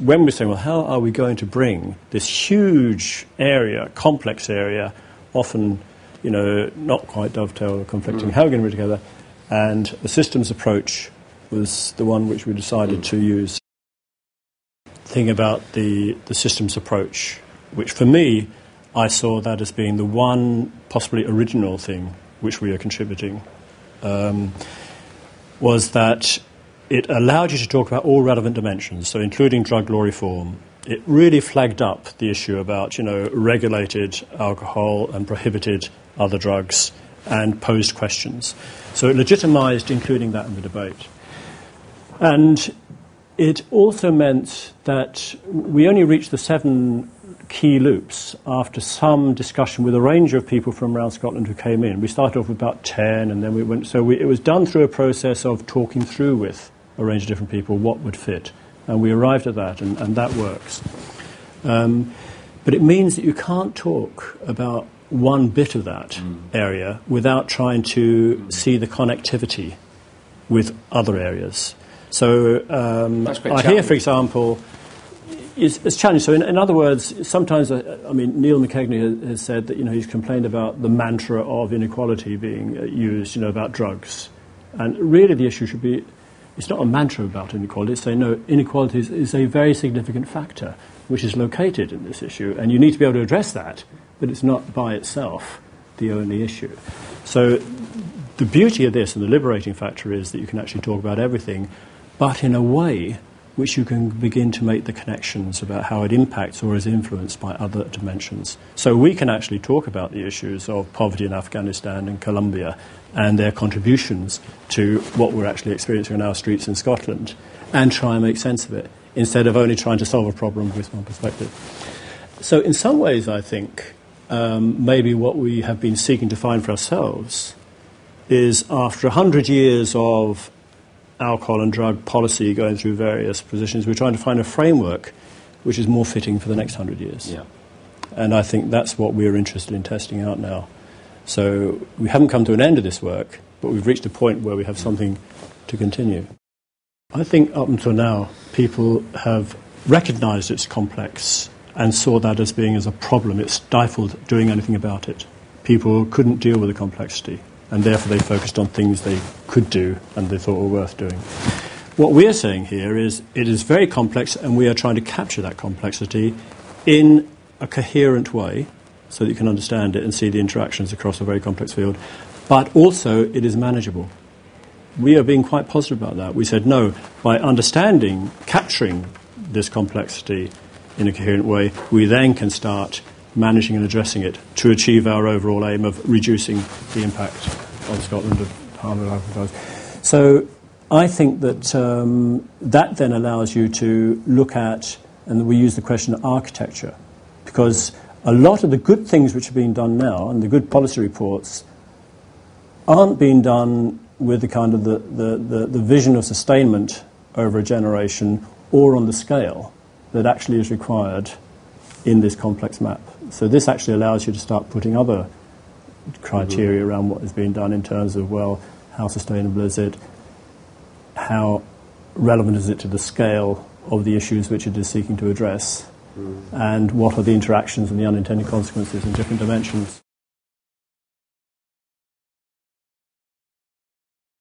when we're saying, well, how are we going to bring this huge area, complex area, often, not quite dovetail or conflicting, how are we going to bring it together? And the systems approach was the one which we decided to use. Thing about the systems approach, which for me, I saw that as being the one possibly original thing which we are contributing, was that it allowed you to talk about all relevant dimensions, so including drug law reform. It really flagged up the issue about, regulated alcohol and prohibited other drugs and posed questions. So it legitimised including that in the debate. And it also meant that we only reached the 7 key loops after some discussion with a range of people from around Scotland who came in. We started off with about 10, and then we went... So it was done through a process of talking through with a range of different people what would fit. And we arrived at that, and that works. But it means that you can't talk about one bit of that area without trying to see the connectivity with other areas. So I hear, for example, it's challenging. So in other words, sometimes, Neil McCarron has said that, he's complained about the mantra of inequality being used, about drugs. And really the issue should be, it's not a mantra about inequality. It's saying, no, inequality is a very significant factor which is located in this issue. And you need to be able to address that, but it's not by itself the only issue. So the beauty of this and the liberating factor is that you can actually talk about everything, but in a way which you can begin to make the connections about how it impacts or is influenced by other dimensions. So we can actually talk about the issues of poverty in Afghanistan and Colombia and their contributions to what we're actually experiencing on our streets in Scotland and try and make sense of it, instead of only trying to solve a problem with one perspective. So in some ways, I think, maybe what we have been seeking to find for ourselves is, after 100 years of alcohol and drug policy going through various positions, we're trying to find a framework which is more fitting for the next 100 years. Yeah. And I think that's what we're interested in testing out now. So we haven't come to an end of this work, but we've reached a point where we have something to continue. I think up until now, people have recognised it's complex and saw that as being as a problem. It stifled doing anything about it. People couldn't deal with the complexity, and therefore they focused on things they could do and they thought were worth doing. What we're saying here is it is very complex, and we are trying to capture that complexity in a coherent way so that you can understand it and see the interactions across a very complex field, but also it is manageable. We are being quite positive about that. We said, no, by understanding, capturing this complexity in a coherent way, we then can start managing and addressing it to achieve our overall aim of reducing the impact on Scotland of harm and life. So I think that that then allows you to look at, and we use the question of architecture, because a lot of the good things which are being done now and the good policy reports aren't being done with the kind of the vision of sustainment over a generation or on the scale that actually is required in this complex map. So this actually allows you to start putting other criteria around what is being done in terms of, well, how sustainable is it, how relevant is it to the scale of the issues which it is seeking to address, and what are the interactions and the unintended consequences in different dimensions.